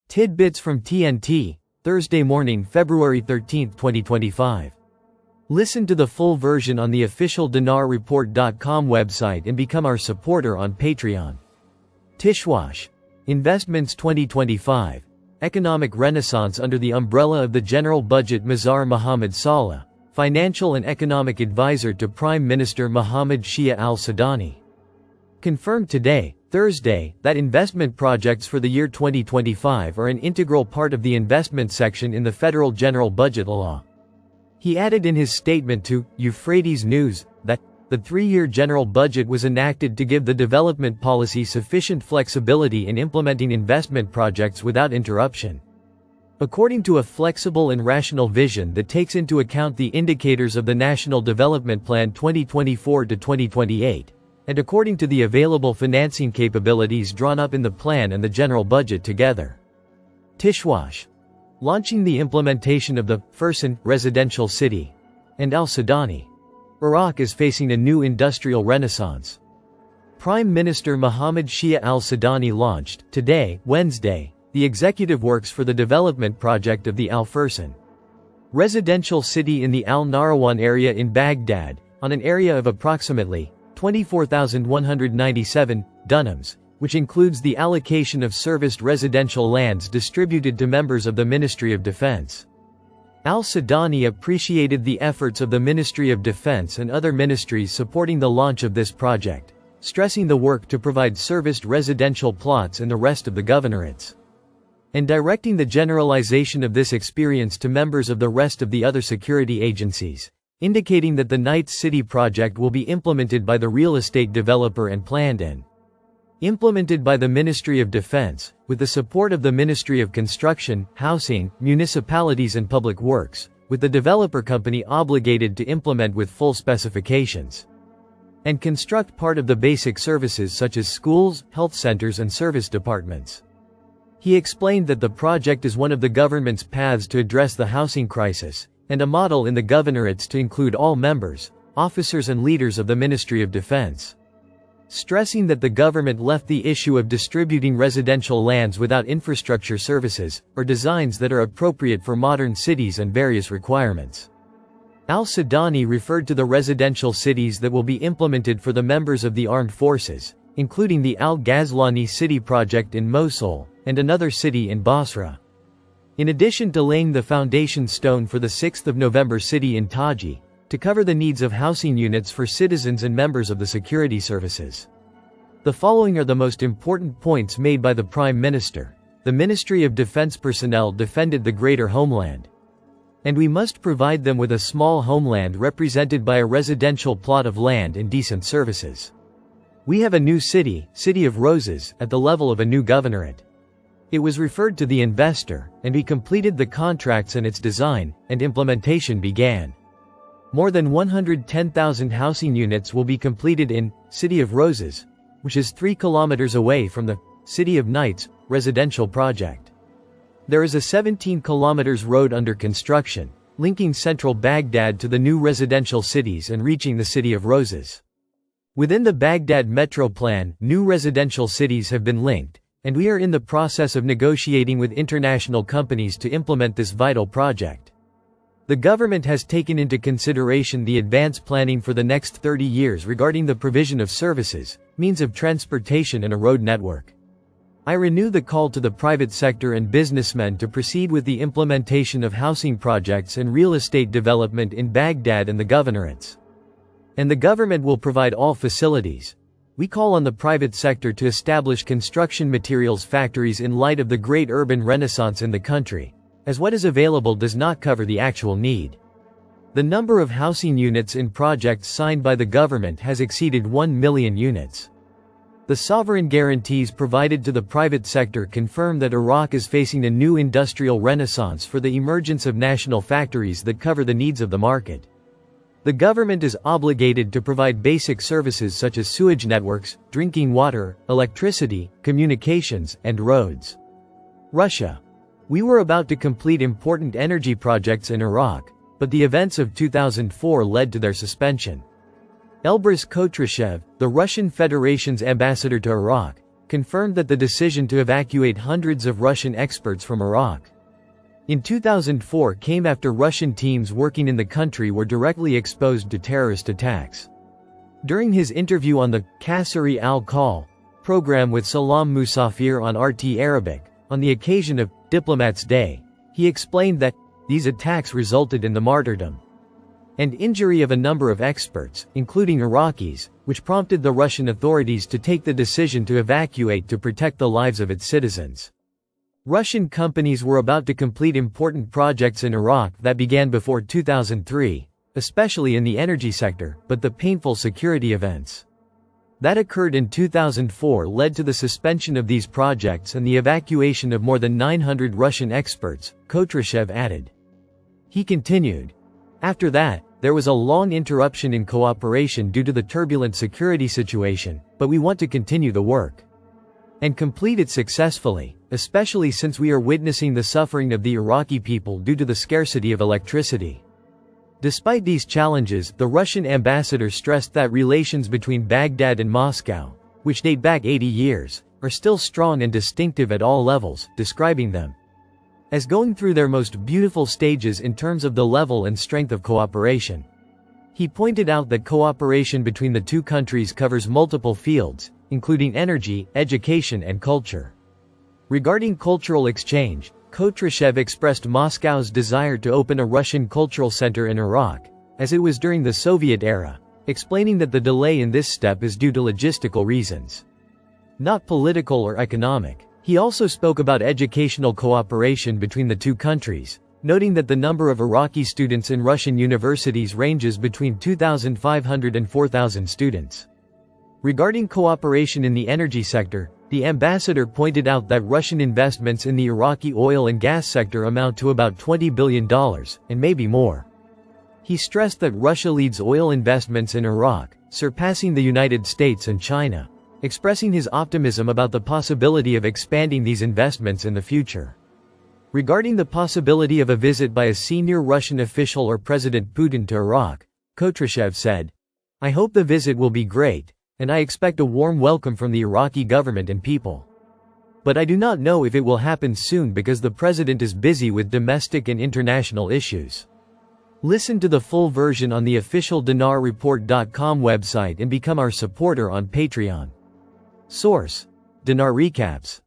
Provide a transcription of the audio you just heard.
Tidbits from TNT, Thursday morning, February 13, 2025. Listen to the full version on the official dinarreport.com website and become our supporter on Patreon. Tishwash. Investments 2025. Economic Renaissance under the umbrella of the General Budget. Mazhar Mohammad Saleh, Financial and Economic Advisor to Prime Minister Mohammed Shia al-Sudani. Confirmed today, Thursday, that investment projects for the year 2025 are an integral part of the investment section in the federal general budget law. He added in his statement to Euphrates News that the three-year general budget was enacted to give the development policy sufficient flexibility in implementing investment projects without interruption. According to a flexible and rational vision that takes into account the indicators of the National Development Plan 2024 to 2028, and according to the available financing capabilities drawn up in the plan and the general budget together. Tishwash. Launching the implementation of the Fursan residential city. And al-Sudani. Iraq is facing a new industrial renaissance. Prime Minister Mohammed Shia al-Sudani launched, today, Wednesday, the executive works for the development project of the Al-Fursan residential city in the Al-Narawan area in Baghdad, on an area of approximately 24,197 dunams, which includes the allocation of serviced residential lands distributed to members of the Ministry of Defense. Al-Sudani appreciated the efforts of the Ministry of Defense and other ministries supporting the launch of this project, stressing the work to provide serviced residential plots in the rest of the governorates, and directing the generalization of this experience to members of the rest of the other security agencies, indicating that the Night City project will be implemented by the real estate developer and planned and implemented by the Ministry of Defense, with the support of the Ministry of Construction, Housing, Municipalities and Public Works, with the developer company obligated to implement with full specifications and construct part of the basic services such as schools, health centers and service departments. He explained that the project is one of the government's paths to address the housing crisis, and a model in the governorates to include all members, officers and leaders of the Ministry of Defense. Stressing that the government left the issue of distributing residential lands without infrastructure services, or designs that are appropriate for modern cities and various requirements. Al-Sudani referred to the residential cities that will be implemented for the members of the armed forces, including the Al-Ghazlani City project in Mosul, and another city in Basra. In addition to laying the foundation stone for the 6th of November city in Taji, to cover the needs of housing units for citizens and members of the security services. The following are the most important points made by the Prime Minister. The Ministry of Defense personnel defended the greater homeland. And we must provide them with a small homeland represented by a residential plot of land and decent services. We have a new city, City of Roses, at the level of a new governorate. It was referred to the investor, and we completed the contracts and its design, and implementation began. More than 110,000 housing units will be completed in City of Roses, which is 3 kilometers away from the City of Nights residential project. There is a 17 kilometers road under construction, linking central Baghdad to the new residential cities and reaching the City of Roses. Within the Baghdad Metro Plan, new residential cities have been linked, and we are in the process of negotiating with international companies to implement this vital project. The government has taken into consideration the advance planning for the next 30 years regarding the provision of services, means of transportation and a road network. I renew the call to the private sector and businessmen to proceed with the implementation of housing projects and real estate development in Baghdad and the governorates. And the government will provide all facilities. We call on the private sector to establish construction materials factories in light of the great urban renaissance in the country, as what is available does not cover the actual need. The number of housing units in projects signed by the government has exceeded 1 million units. The sovereign guarantees provided to the private sector confirm that Iraq is facing a new industrial renaissance for the emergence of national factories that cover the needs of the market. The government is obligated to provide basic services such as sewage networks, drinking water, electricity, communications, and roads. Russia. We were about to complete important energy projects in Iraq, but the events of 2004 led to their suspension. Elbrus Kotrashev, the Russian Federation's ambassador to Iraq, confirmed that the decision to evacuate hundreds of Russian experts from Iraq in 2004 came after Russian teams working in the country were directly exposed to terrorist attacks. During his interview on the Kasari al-Kal program with Salam Musafir on RT Arabic, on the occasion of Diplomats' Day, he explained that these attacks resulted in the martyrdom and injury of a number of experts, including Iraqis, which prompted the Russian authorities to take the decision to evacuate to protect the lives of its citizens. Russian companies were about to complete important projects in Iraq that began before 2003, especially in the energy sector, but the painful security events that occurred in 2004 led to the suspension of these projects and the evacuation of more than 900 Russian experts, Kotrashev added. He continued. After that, there was a long interruption in cooperation due to the turbulent security situation, but we want to continue the work and complete it successfully, especially since we are witnessing the suffering of the Iraqi people due to the scarcity of electricity. Despite these challenges, the Russian ambassador stressed that relations between Baghdad and Moscow, which date back 80 years, are still strong and distinctive at all levels, describing them as going through their most beautiful stages in terms of the level and strength of cooperation. He pointed out that cooperation between the two countries covers multiple fields, including energy, education and culture. Regarding cultural exchange, Kotrashev expressed Moscow's desire to open a Russian cultural center in Iraq, as it was during the Soviet era, explaining that the delay in this step is due to logistical reasons, not political or economic. He also spoke about educational cooperation between the two countries, noting that the number of Iraqi students in Russian universities ranges between 2,500 and 4,000 students. Regarding cooperation in the energy sector, the ambassador pointed out that Russian investments in the Iraqi oil and gas sector amount to about $20 billion, and maybe more. He stressed that Russia leads oil investments in Iraq, surpassing the United States and China, expressing his optimism about the possibility of expanding these investments in the future. Regarding the possibility of a visit by a senior Russian official or President Putin to Iraq, Kotrashev said, "I hope the visit will be great, and I expect a warm welcome from the Iraqi government and people. But I do not know if it will happen soon because the president is busy with domestic and international issues." Listen to the full version on the official dinarreport.com website and become our supporter on Patreon. Source: Dinar Recaps.